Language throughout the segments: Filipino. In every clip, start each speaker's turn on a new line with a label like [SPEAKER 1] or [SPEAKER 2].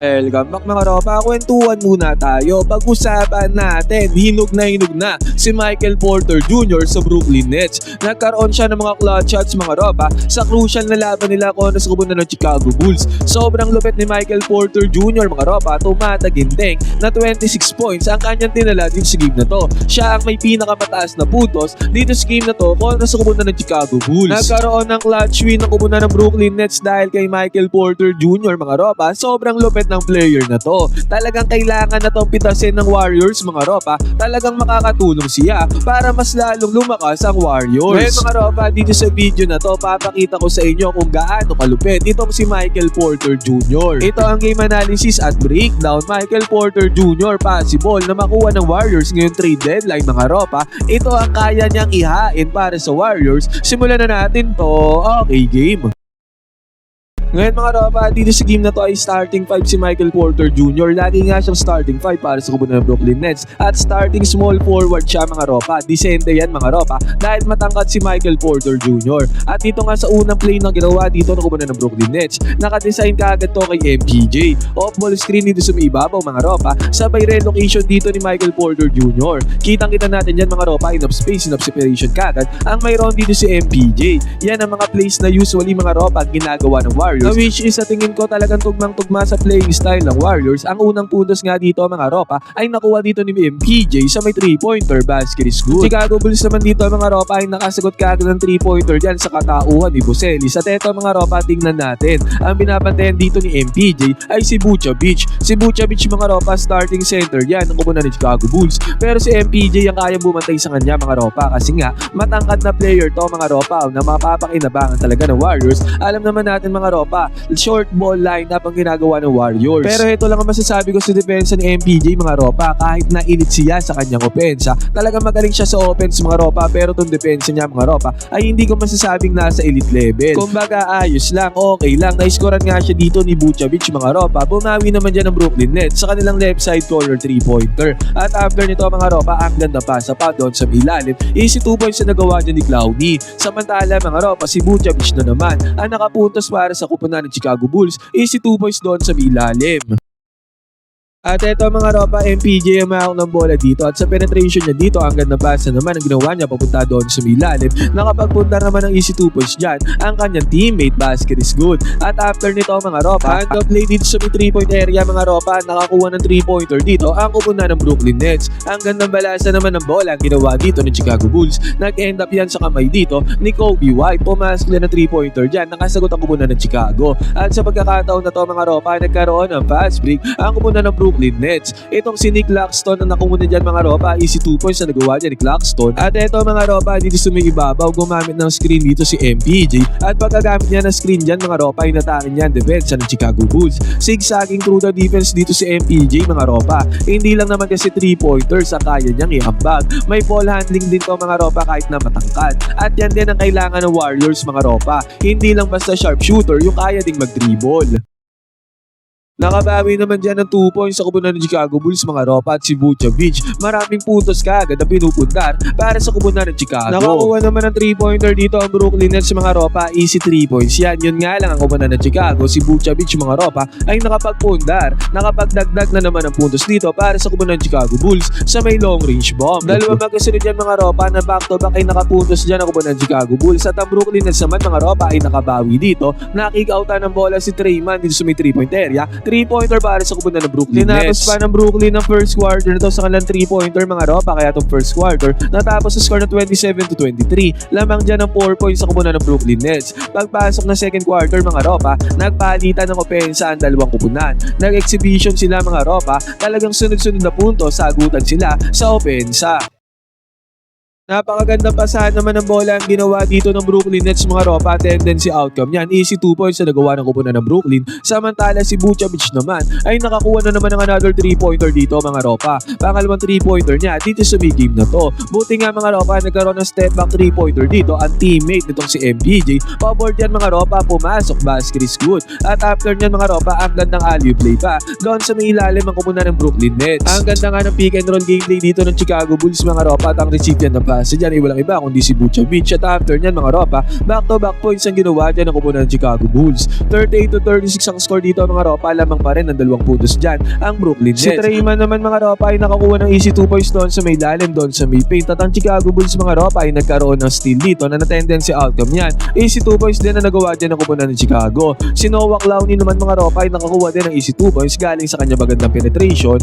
[SPEAKER 1] Welcome back mga ropa, kwentuhan muna tayo. Pag-usapan natin, hinog na si Michael Porter Jr. sa Brooklyn Nets. Nagkaroon siya ng mga clutch shots mga ropa sa crucial na laban nila kontra sa kupunan ng Chicago Bulls. Sobrang lupit ni Michael Porter Jr. mga ropa, tumataginteng na 26 points ang kanyang tinala dito sa game na to. Siya ang may pinakamataas na puntos dito sa game na to kontra sa kupunan ng Chicago Bulls. Nagkaroon ng clutch win ng kupunan ng Brooklyn Nets dahil kay Michael Porter Jr. mga ropa. Sobrang lupit ng player na to. Talagang kailangan na tong pitasin ng Warriors mga ropa. Talagang makakatulong siya para mas lalong lumakas ang Warriors. Ngayon mga ropa, dito sa video na to, papakita ko sa inyo kung gaano kalupit itong si Michael Porter Jr. Ito ang game analysis at breakdown. Michael Porter Jr. possible na makuha ng Warriors ngayong trade deadline mga ropa. Ito ang kaya niyang ihain para sa Warriors. Simulan na natin to. Okay, game. Ngayon mga ropa, dito sa game na to ay starting 5 si Michael Porter Jr. Lagi nga siyang starting 5 para sa kupunan ng Brooklyn Nets. At starting small forward siya mga ropa. Disente yan mga ropa dahil matangkad si Michael Porter Jr. At dito nga sa unang play na ginawa dito ng kupunan ng Brooklyn Nets, nakadesign kaagad to kay MPJ. Off-ball screen dito sa may ibabaw mga ropa. Sabay relocation dito ni Michael Porter Jr. Kitang-kita natin yan mga ropa, enough space, enough separation kaagad. Ang mayroon dito si MPJ. Yan ang mga plays na usually mga ropa ginagawa ng Warriors. Na which is sa tingin ko talagang tugmang-tugma sa playing style ng Warriors. Ang unang puntos nga dito mga ropa ay nakuha dito ni MPJ sa may 3-pointer, basket is good. Chicago Bulls naman dito mga ropa ay nakasagot kaagad ng 3-pointer dyan sa katauhan ni Boselli. Sa teto mga ropa, tingnan natin. Ang binabantayan dito ni MPJ ay si Vucevic. Si Vucevic mga ropa, starting center yan ang kupunan ni Chicago Bulls. Pero si MPJ ang kayang bumantay sa kanya mga ropa kasi nga matangkad na player to mga ropa na mapapakinabangan talaga ng Warriors. Alam naman natin mga ropa, short ball lineup ang ginagawa ng Warriors. Pero ito lang ang masasabi ko sa depensa ni MPJ mga ropa, kahit na init siya sa kanyang opensa, talagang magaling siya sa offense mga ropa, pero itong depensa niya mga ropa ay hindi ko masasabing nasa elite level. Kumbaga ayos lang, okay lang, na-scorean nga siya dito ni Vucevic mga ropa. Bumawi naman dyan ng Brooklyn Nets sa kanilang left side corner 3-pointer. At after nito mga ropa, ang ganda pasa pa doon sa ilalim, easy 2 points na nagawa dyan ni Clowney. Samantala mga ropa, si Vucevic na naman ang nakapuntos para sa kupunan ng Chicago Bulls, easy 2 points doon sa ilalim. At eto mga ropa, MPJ ang mahawak ng bola dito at sa penetration niya dito, ang ganda pasa naman ang ginawa niya papunta doon sa ilalim. Nakapagpunta naman ng easy 2 points dyan ang kanyang teammate, basket is good. At after nito mga ropa, hand of play dito sa 3-point area mga ropa, nakakuha ng 3-pointer dito ang kupunan ng Brooklyn Nets. Ang gandang balasa naman ng bola ang ginawa dito ng Chicago Bulls. Nag-end up yan sa kamay dito ni Kobe White. Pumasok na ng 3-pointer dyan, nakasagot ang kupunan ng Chicago. At sa pagkakataon na to mga ropa, nagkaroon ng fast break ang kupunan ng Brooklyn Nets. Itong si Nick Claxton na nakumuna dyan mga ropa, easy 2 points na nagawa dyan ni Claxton. At eto mga ropa, dito sa may ibabaw, gumamit ng screen dito si MPJ. At pagkagamit niya ng screen dyan mga ropa, inatakin niya ang defense ng Chicago Bulls. Zigzagging through the defense dito si MPJ mga ropa. Hindi lang naman kasi 3-pointers ang kaya niyang iambag. May ball handling din to mga ropa kahit na matangkad. At yan din ang kailangan ng Warriors mga ropa. Hindi lang basta sharpshooter yung kaya ding mag-dribble. Nakabawi naman dyan ng 2 points sa kupunan ng Chicago Bulls mga ropa at si Vucevic. Maraming puntos kaagad na pinupuntar para sa kupunan ng Chicago. Nakakuha naman ng 3-pointer dito ang Brooklyn Nets mga ropa, easy 3 points yan. Yun nga lang ang kupunan ng Chicago, si Vucevic mga ropa ay nakapagpundar. Nakapagdagdag na naman ang puntos dito para sa kupunan ng Chicago Bulls sa may long range bomb. Dalawa magkasunod yan mga ropa na back to back ay nakapuntos dyan ang kupunan ng Chicago Bulls. At ang Brooklyn Nets naman mga ropa ay nakabawi dito. Nakik-outan ng bola si Trayman dito sa may 3-point area. 3-pointer para sa kupunan ng Brooklyn Nets. Tinapos pa ng Brooklyn ng first quarter na to sa kanilang 3-pointer mga ropa, kaya itong first quarter natapos sa score na 27-23. Lamang dyan ng 4 points sa kupunan ng Brooklyn Nets. Pagpasok na second quarter mga ropa, nagpalitan ng opensa ang dalawang kupunan. Nag-exhibition sila mga ropa, talagang sunod-sunod na punto, sagutan sila sa opensa. Napakagandang pasahan naman ng bola ang ginawa dito ng Brooklyn Nets mga ropa. Tendency outcome yan, easy 2 points na nagawa ng kupunan ng Brooklyn. Samantala si Vucevic naman ay nakakuha na naman ng another 3-pointer dito mga ropa. Pangalawang 3-pointer niya dito sa big game na to. Buti nga mga ropa, nagkaroon ng step back 3-pointer dito ang teammate nitong si MPJ. Paboard yan mga ropa, pumasok, basket is good. At after nyan mga ropa, ang gandang alley play pa doon sa may ilalim ang kupunan ng Brooklyn Nets. Ang ganda nga ng pick and roll gameplay dito ng Chicago Bulls mga ropa at ang recipient ng pasa dyan ay walang iba kundi si Vucevic. At after nyan mga ropa, back-to-back points ang ginawa dyan ng kupunan ng Chicago Bulls. 38-36 ang score dito mga ropa, lamang pa rin ng 2 puntos dyan ang Brooklyn Nets. Si Treyman naman mga ropa ay nakakuha ng easy 2 points doon sa may lalim doon sa may paint. At ang Chicago Bulls mga ropa ay nagkaroon ng steal dito na na-tendency outcome yan. Easy 2 points din na nagawa dyan ng kupunan ng Chicago. Si Noah Clowney naman mga ropa ay nakakuha din ng easy 2 points galing sa kanya magandang penetration.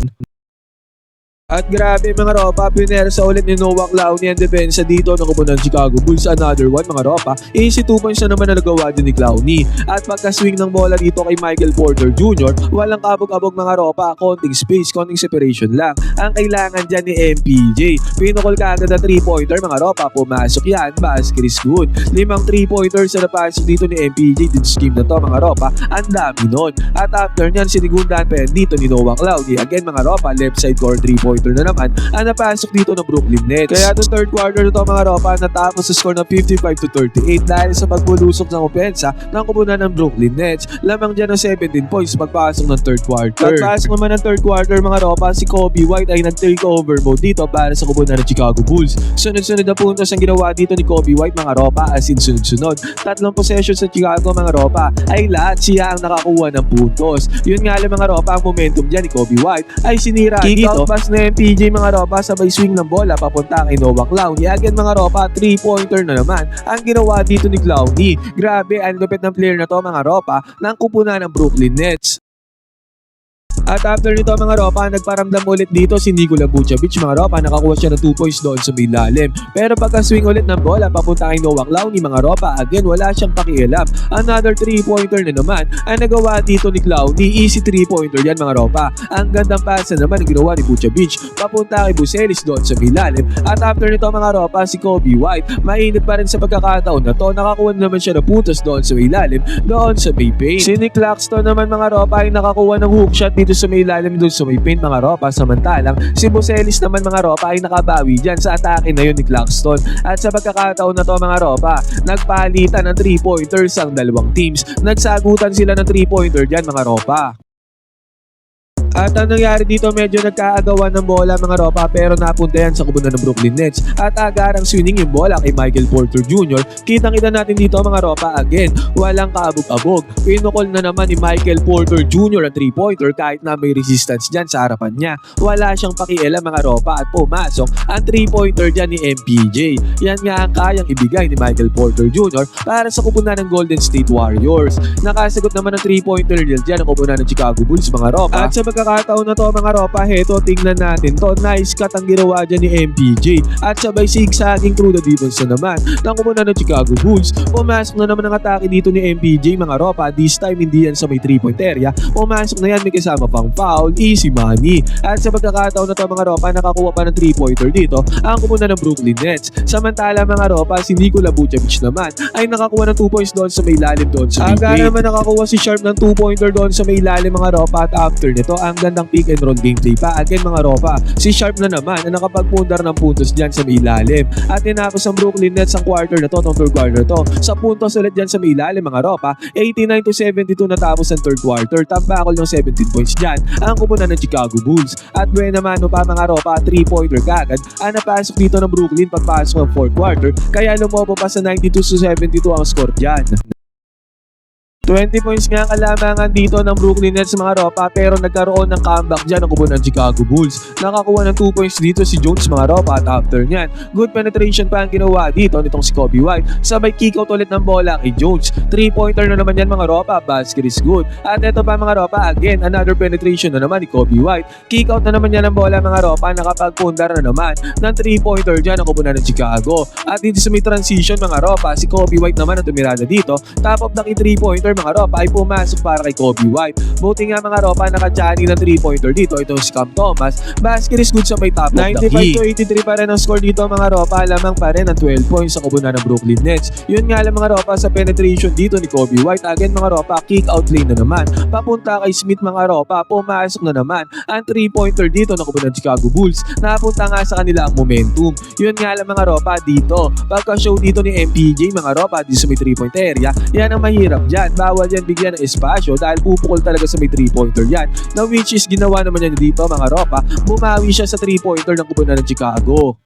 [SPEAKER 1] At grabe mga ropa, pinersa ulit ni Noah Clowney ang depensa dito ng kupunan ng Chicago Bulls. Another one mga ropa, easy 2 points na naman na nagawa din ni Clowney. At pagka-swing ng bola dito kay Michael Porter Jr., walang kabog-abog mga ropa, konting space, konting separation lang ang kailangan dyan ni MPJ. Pinukol ka agad na 3-pointer mga ropa, pumasok yan, basket is good. 5 3-pointers na napasok dito ni MPJ dito sa game na to mga ropa, ang dami nun. At after nyan, sinigundahan pa yan dito ni Noah Clowney. Again mga ropa, left side court 3-pointer na naman ang napasok dito ng Brooklyn Nets. Kaya itong third quarter na ito mga ropa, natapos sa score na 55-38 dahil sa pagbulusok ng opensa ng kupunan ng Brooklyn Nets. Lamang dyan ng 17 points pagpasok ng third quarter. Pagpasok naman ng third quarter mga ropa, si Coby White ay nag-take over mode dito para sa kupunan ng Chicago Bulls. Sunod-sunod na puntos ang ginawa dito ni Coby White mga ropa, as in sunod-sunod. 3 possessions sa Chicago mga ropa ay lahat siya ang nakakuha ng puntos. Yun nga lang mga ropa, ang momentum dyan ni Coby White ay sinira dito. Pass na MPJ mga ropa, sabay swing ng bola papunta kay Noah Clowney. Again mga ropa, 3-pointer na naman ang ginawa dito ni Clowney. Grabe, ang lupit ng player na to mga ropa ng kupunan ng Brooklyn Nets. At after nito mga ropa, nagparamdam ulit dito si Nikola Vucevic mga ropa, nakakuha siya ng 2 points doon sa may lalim. Pero pagka-swing ulit ng bola papunta kay Noah Clowney mga ropa, again wala siyang pakialam. Another 3-pointer na naman ang nagawa dito ni Clowney, easy 3-pointer yan mga ropa. Ang gandang pasa naman ang ginawa ni Vucevic papunta kay Buzelis doon sa may lalim. At after nito mga ropa, si Coby White, mainit pa rin sa pagkakataon na to, nakakuha naman siya ng puntos doon sa may lalim, doon sa may paint. Si Nick Claxton naman mga ropa ay nakakuha ng hook shot dito sa may lalim doon sa may paint mga ropa, samantalang si Buzelis naman mga ropa ay nakabawi dyan sa atake na yun ni Claxton. At sa pagkakataon na to mga ropa, nagpalitan ng 3-pointers ang dalawang teams, nagsagutan sila ng 3-pointer dyan mga ropa. At ang nangyari dito, medyo nagkaagawan ng bola mga ropa, pero napunta yan sa kupunan ng Brooklyn Nets. At agarang swinging yung bola kay Michael Porter Jr. Kitang-kita natin dito mga ropa, again, walang kaabog-abog. Pinukol na naman ni Michael Porter Jr. ang 3-pointer kahit na may resistance dyan sa harapan niya. Wala siyang pakialam mga ropa at pumasok ang 3-pointer dyan ni MPJ. Yan nga ang kayang ibigay ni Michael Porter Jr. para sa kupunan ng Golden State Warriors. Nakasagot naman ang 3-pointer dyan ang kupunan ng Chicago Bulls mga ropa. At sa pagkakataon na to mga ropa, heto tingnan natin to, nice cut ang ginawa dyan ni MPJ at sabay zigzagging through the defense na naman ng kupunan ng Chicago Bulls. Pumasok na naman ang atake dito ni MPJ mga ropa, this time hindi yan sa may 3-point area, pumasok na yan, may kasama pang foul, easy money. At sa pagkakataon na to mga ropa, nakakuha pa ng 3-pointer dito ang kupunan ng Brooklyn Nets. Samantala mga ropa, si Nikola Vucevic naman ay nakakuha ng 2 points doon sa may lalim doon sa may paint. Naman nakakuha si Sharp ng 2-pointer doon sa may lalim mga ropa, at after nito ang gandang pick and roll gameplay pa. Again mga ropa, si Sharp na naman na nakapagpundar ng puntos dyan sa may ilalim. At tinapos ang Brooklyn Nets ang quarter na to, tong third quarter to, sa puntos ulit dyan sa may ilalim mga ropa. 89-72 natapos ang third quarter, tambakol ng 17 points dyan ang kupunan ng Chicago Bulls. At buena mano pa mga ropa, 3-pointer kagad ang napasok dito ng Brooklyn pagpasok ng fourth quarter, kaya lumobo pa sa 92-72 ang score dyan. 20 points nga ang kalamangan dito ng Brooklyn Nets mga ropa, pero nagkaroon ng comeback dyan ang kupunan ng Chicago Bulls. Nakakuha ng 2 points dito si Jones mga ropa, at after nyan, good penetration pa ang ginawa dito nitong si Coby White. Sabay kick out ulit ng bola kay Jones. 3-pointer na naman yan mga ropa, basket is good. At ito pa mga ropa, again, another penetration na naman ni Coby White. Kick out na naman yan ng bola mga ropa, nakapagpundar na naman ng 3-pointer dyan ang kupunan ng Chicago. At dito sa may transition mga ropa, si Coby White naman ang tumirada dito. Top of the 3-pointer mga ropa ay pumasok para kay Coby White. Buti nga mga ropa, naka-Johnny ng 3-pointer dito, itong si Cam Thomas. Basket is good sa may top of the key. 95-83 pa rin ang score dito mga ropa, lamang pa rin ang 12 points sa kupunan ng Brooklyn Nets. Yun nga lang mga ropa, sa penetration dito ni Coby White, again mga ropa, kick out lane na naman papunta kay Smith mga ropa, pumasok na naman ang 3-pointer dito ng kupunan ng Chicago Bulls. Napunta nga sa kanila ang momentum. Yun nga lang mga ropa, dito pagka-show dito ni MPJ mga ropa, dito sa may 3-point area, yan ang mahirap dyan. Bawal yan bigyan ng espasyo dahil pupukol talaga sa may 3-pointer yan, na which is ginawa naman yan dito mga ropa. Bumawi siya sa 3-pointer ng kupunan ng Chicago.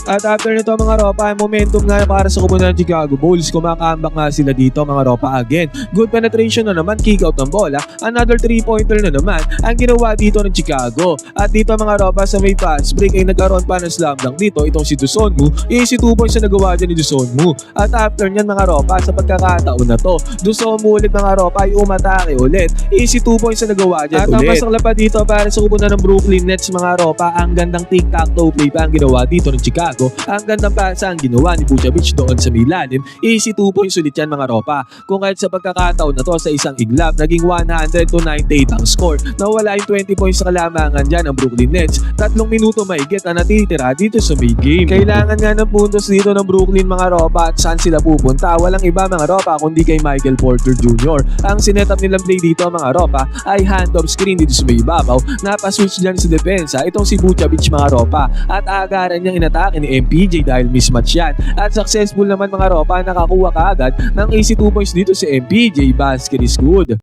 [SPEAKER 1] At after nito mga ropa, momentum nga para sa kupunan ng Chicago Bulls. Kumakambak nga sila dito mga ropa again. Good penetration na naman, kick out ng bola. Another 3-pointer na naman ang ginawa dito ng Chicago. At dito mga ropa sa may fast break ay nagkaroon pa ng slam dunk dito itong si Dusonmu. Easy 2 points na nagawa dyan ni Dusonmu. At after nyan mga ropa, sa pagkakataon na to, Dusonmu ulit mga ropa ay umatake ulit. Easy 2 points na nagawa dyan
[SPEAKER 2] At
[SPEAKER 1] ulit.
[SPEAKER 2] ang
[SPEAKER 1] Masakla pa dito para sa kupunan ng Brooklyn Nets mga ropa, ang gandang tic-tac-toe play pa ang ginawa dito ng Chicago. Ang gandang pasa ang ginawa ni Vucevic doon sa Milanim. Easy 2 points ulit yan mga ropa. Kung kahit sa pagkakataon na to sa isang iglap, naging 100-98 ang score. Nawala yung 20 points sa kalamangan dyan ng Brooklyn Nets. 3 minuto mahigit ang natitira dito sa may game. Kailangan nga ng puntos dito ng Brooklyn mga ropa at saan sila pupunta. Walang iba mga ropa kundi kay Michael Porter Jr. Ang sinetup nilang play dito mga ropa ay hand-off screen dito sa may ibabaw. Napaswitch dyan sa depensa itong si Vucevic mga ropa at agaran niyang inatake ni MPJ dahil mismatch yan. At successful naman mga ropa, nakakuha kaagad ng easy 2 points dito si MPJ. Basket is good.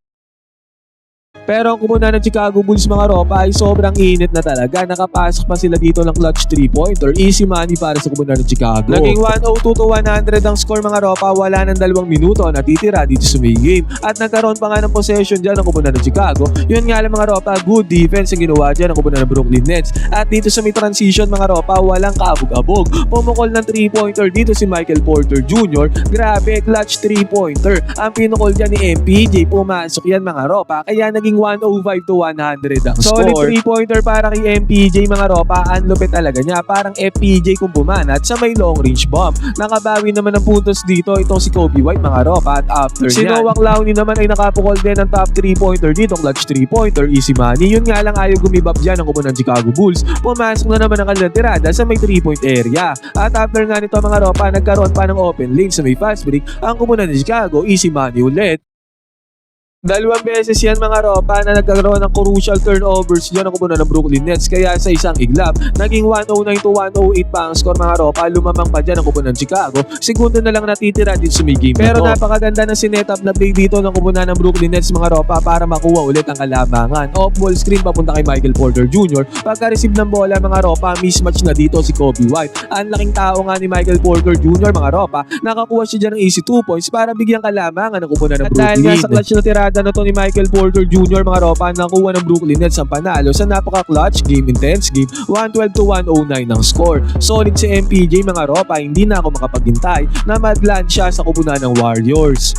[SPEAKER 1] Pero ang kumunan ng Chicago Bulls mga ropa ay sobrang init na talaga. Nakapasok pa sila dito ng clutch 3-pointer. Easy money para sa kumunan ng Chicago. Naging 102-100 ang score mga ropa. Wala ng 2 minuto natitira dito sa may game. At nagkaroon pa nga ng possession dyan ng kumunan ng Chicago. Yun nga lang mga ropa, good defense ang ginawa dyan ng kumunan ng Brooklyn Nets. At dito sa may transition mga ropa, walang kaabog-abog. Pumukol ng 3-pointer dito si Michael Porter Jr. Grabe, clutch 3-pointer. Ang pinukol dyan ni MPJ, pumasok yan mga ropa. Kaya naging 105-100 ang
[SPEAKER 2] Solid
[SPEAKER 1] score. 3-pointer para kay MPJ mga ropa. Ang lupit talaga niya. Parang FPJ kung bumanat sa may long range bomb. Nakabawi naman ng puntos dito itong si Kobe White mga ropa. At after
[SPEAKER 2] Si
[SPEAKER 1] Noah Clowney naman ay nakapukol din ng top 3-pointer dito. Clutch 3-pointer, easy money. Yun nga lang ayaw gumibab dyan ang kupunan ng Chicago Bulls. Pumasok na naman ang kanilang tirada sa may 3-point area. At after nga nito mga ropa, nagkaroon pa ng open lane sa may fast break. Ang kupunan ng Chicago, easy money ulit. 2 beses yan mga ropa na nagkaroon ng crucial turnovers dyan ang kupunan ng Brooklyn Nets. Kaya sa isang iglap, naging 109-108 pa ang score mga ropa. Lumamang pa dyan ang kupunan ng Chicago. Segundo na lang natitira dito sa may game. Pero napakaganda ng sinetup na play dito ng kupunan ng Brooklyn Nets mga ropa para makuha ulit ang kalamangan. Off-ball screen papunta kay Michael Porter Jr. Pagka-receive ng bola mga ropa, mismatch na dito si Kobe White. Ang laking tao nga ni Michael Porter Jr. mga ropa, nakakuha siya dyan ng easy 2 points para bigyang kalamangan ng kupunan ng Brooklyn. At dahil nga sa clutch na tirada na to ni Michael Porter Jr. mga ropa, nakuha ng Brooklyn Nets ang panalo sa napaka-clutch, game intense game, 112-109 ang score. Solid si MPJ mga ropa, hindi na ako makapaghintay na madlan siya sa kupunan ng Warriors.